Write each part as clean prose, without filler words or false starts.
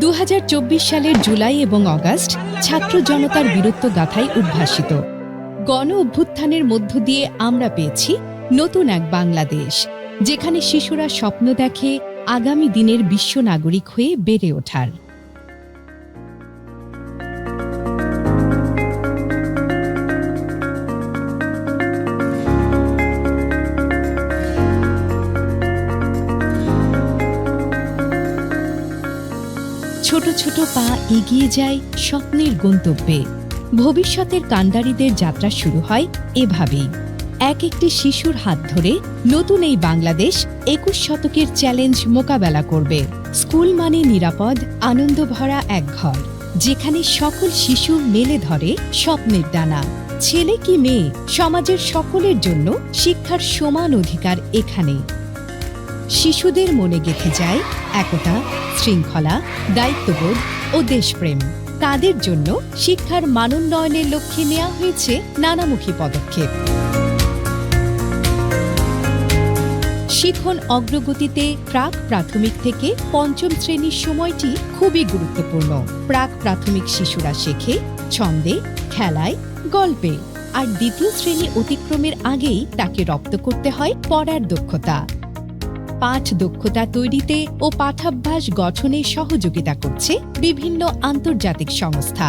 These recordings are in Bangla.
2024 সালের জুলাই এবং অগাস্ট ছাত্র জনতার বীরত্ব গাথায় উদ্ভাসিত। গণ অভ্যুত্থানের মধ্য দিয়ে আমরা পেয়েছি নতুন এক বাংলাদেশ, যেখানে শিশুরা স্বপ্ন দেখে আগামী দিনের বিশ্ব নাগরিক হয়ে বেড়ে ওঠার। ছোট ছোট পা এগিয়ে যায় স্বপ্নের গন্তব্যে। ভবিষ্যতের কাণ্ডারীদের যাত্রা শুরু হয় এভাবেই, এক একটি শিশুর হাত ধরে নতুন এই বাংলাদেশ 21 শতকের চ্যালেঞ্জ মোকাবেলা করবে। স্কুল মানে নিরাপদ, আনন্দভরা এক ঘর, যেখানে সকল শিশু মেলে ধরে স্বপ্নের ডানা। ছেলে কি মেয়ে, সমাজের সকলের জন্য শিক্ষার সমান অধিকার এখানে। শিশুদের মনে গেঁথে যায় একতা, শৃঙ্খলা, দায়িত্ববোধ ও দেশপ্রেম। তাদের জন্য শিক্ষার মানোন্নয়নের লক্ষ্যে নেওয়া হয়েছে নানামুখী পদক্ষেপ। শিখন অগ্রগতিতে প্রাক প্রাথমিক থেকে পঞ্চম শ্রেণীর সময়টি খুবই গুরুত্বপূর্ণ। প্রাক প্রাথমিক শিশুরা শেখে ছন্দে, খেলায়, গল্পে, আর দ্বিতীয় শ্রেণী অতিক্রমের আগেই তাকে রপ্ত করতে হয় পড়ার দক্ষতা। পাঠ দক্ষতা তৈরিতে ও পাঠাভ্যাস গঠনে সহযোগিতা করছে বিভিন্ন আন্তর্জাতিক সংস্থা।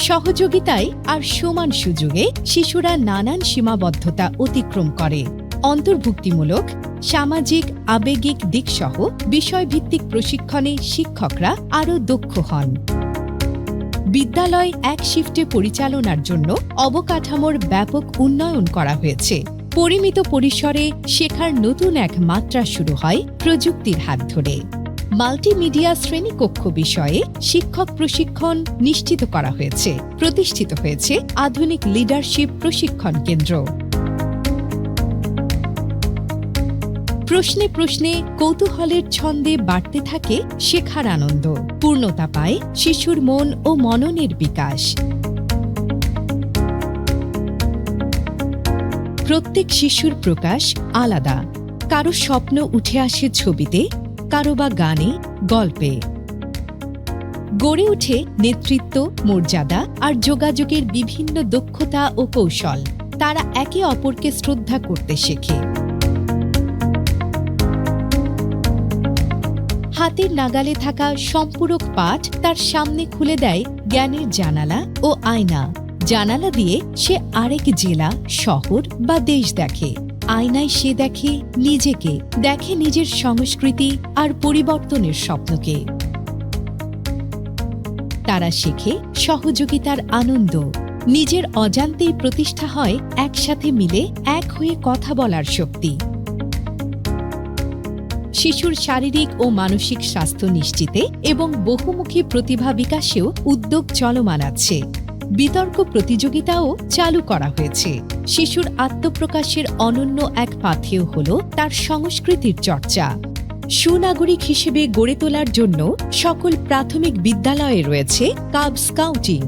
সহযোগিতায় আর সমান সুযোগে শিশুরা নানান সীমাবদ্ধতা অতিক্রম করে। অন্তর্ভুক্তিমূলক, সামাজিক, আবেগিক দিকসহ বিষয়ভিত্তিক প্রশিক্ষণে শিক্ষকরা আরও দক্ষ হন। বিদ্যালয় এক শিফটে পরিচালনার জন্য অবকাঠামোর ব্যাপক উন্নয়ন করা হয়েছে। পরিমিত পরিসরে শেখার নতুন এক মাত্রা শুরু হয় প্রযুক্তির হাত ধরে। মাল্টিমিডিয়া শ্রেণীকক্ষ বিষয়ে শিক্ষক প্রশিক্ষণ নিশ্চিত করা হয়েছে। প্রতিষ্ঠিত হয়েছে আধুনিক লিডারশিপ প্রশিক্ষণ কেন্দ্র। প্রশ্নে প্রশ্নে কৌতূহলের ছন্দে বাড়তে থাকে শেখার আনন্দ। পূর্ণতা পায় শিশুর মন ও মননের বিকাশ। প্রত্যেক শিশুর প্রকাশ আলাদা। কারো স্বপ্ন উঠে আসে ছবিতে, কারো বা গানে, গল্পে। গড়ে ওঠে নেতৃত্ব, মর্যাদা আর যোগাযোগের বিভিন্ন দক্ষতা ও কৌশল। তারা একে অপরকে শ্রদ্ধা করতে শেখে। হাতের নাগালে থাকা সম্পূরক পাঠ তার সামনে খুলে দেয় জ্ঞানের জানালা ও আয়না। জানালা দিয়ে সে আরেক জেলা, শহর বা দেশ দেখে। আয়নায় সে দেখে নিজেকে, দেখে নিজের সংস্কৃতি আর পরিবর্তনের স্বপ্নকে। তারা শেখে সহযোগিতার আনন্দ। নিজের অজান্তেই প্রতিষ্ঠা হয় একসাথে মিলে এক হয়ে কথা বলার শক্তি। শিশুর শারীরিক ও মানসিক স্বাস্থ্য নিশ্চিতে এবং বহুমুখী প্রতিভা বিকাশেও উদ্যোগ চলমান আছে। বিতর্ক প্রতিযোগিতাও চালু করা হয়েছে। শিশুর আত্মপ্রকাশের অনন্য এক পাথেয় হল তার সংস্কৃতির চর্চা। সুনাগরিক হিসেবে গড়ে তোলার জন্য সকল প্রাথমিক বিদ্যালয়ে রয়েছে কাব স্কাউটিং।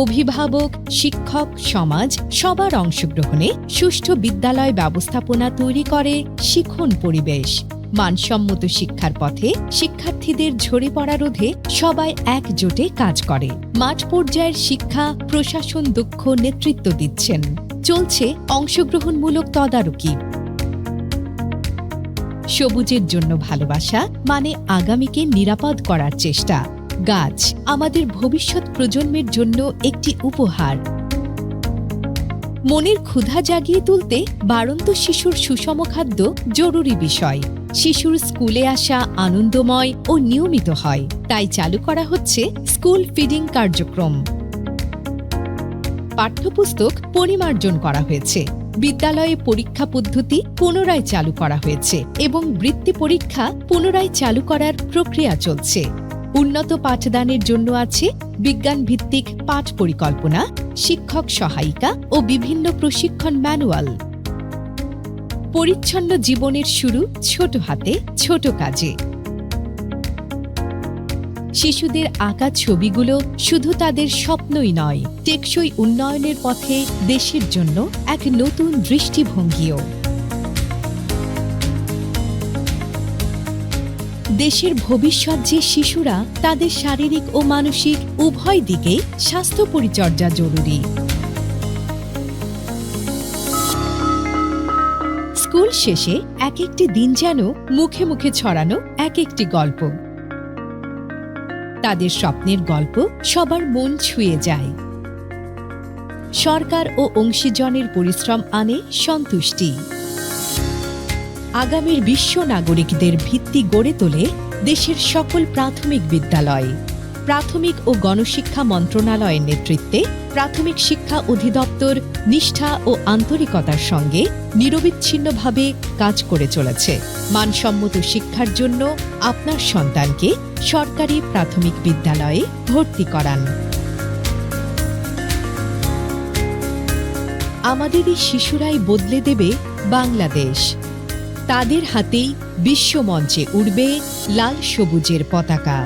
অভিভাবক, শিক্ষক, সমাজ সবার অংশগ্রহণে সুষ্ঠু বিদ্যালয় ব্যবস্থাপনা তৈরি করে শিখন পরিবেশ। মানসম্মত শিক্ষার পথে শিক্ষার্থীদের ঝরে পড়া রোধে সবাই একজোটে কাজ করে। মাঠ পর্যায়ের শিক্ষা প্রশাসন দক্ষ নেতৃত্ব দিচ্ছেন। চলছে অংশগ্রহণমূলক তদারকি। সবুজের জন্য ভালোবাসা মানে আগামীকে নিরাপদ করার চেষ্টা। গাছ আমাদের ভবিষ্যৎ প্রজন্মের জন্য একটি উপহার। মনের ক্ষুধা জাগিয়ে তুলতে বাড়ন্ত শিশুর সুষম খাদ্য জরুরি বিষয়। শিশুর স্কুলে আসা আনন্দময় ও নিয়মিত হয়, তাই চালু করা হচ্ছে স্কুল ফিডিং কার্যক্রম। পাঠ্যপুস্তক পরিমার্জন করা হয়েছে। বিদ্যালয়ে পরীক্ষা পদ্ধতি পুনরায় চালু করা হয়েছে এবং বৃত্তি পরীক্ষা পুনরায় চালু করার প্রক্রিয়া চলছে। উন্নত পাঠদানের জন্য আছে বিজ্ঞান ভিত্তিক পাঠ পরিকল্পনা, শিক্ষক সহায়িকা ও বিভিন্ন প্রশিক্ষণ ম্যানুয়াল। পরিচ্ছন্ন জীবনের শুরু ছোট হাতে, ছোট কাজে। শিশুদের আঁকা ছবিগুলো শুধু তাদের স্বপ্নই নয়, টেকসই উন্নয়নের পথে দেশের জন্য এক নতুন দৃষ্টিভঙ্গিও। দেশের ভবিষ্যৎ যে শিশুরা, তাদের শারীরিক ও মানসিক উভয় দিকেই স্বাস্থ্য পরিচর্যা জরুরি। স্কুল শেষে এক একটি দিন যেন মুখে মুখে ছড়ানো এক একটি গল্প। তাদের স্বপ্নের গল্প সবার মন ছুঁয়ে যায়। সরকার ও অংশীজনের পরিশ্রম আনে সন্তুষ্টি। আগামীর বিশ্ব নাগরিকদের ভিত্তি গড়ে তোলে দেশের সকল প্রাথমিক বিদ্যালয়। প্রাথমিক ও গণশিক্ষা মন্ত্রণালয়ের নেতৃত্বে প্রাথমিক শিক্ষা অধিদপ্তর নিষ্ঠা ও আন্তরিকতার সঙ্গে নিরবিচ্ছিন্নভাবে কাজ করে চলেছে। মানসম্মত শিক্ষার জন্য আপনার সন্তানকে সরকারি প্রাথমিক বিদ্যালয়ে ভর্তি করান। আমাদের এই শিশুরাই বদলে দেবে বাংলাদেশ। তাদের হাতেই বিশ্বমঞ্চে উড়বে লাল সবুজের পতাকা।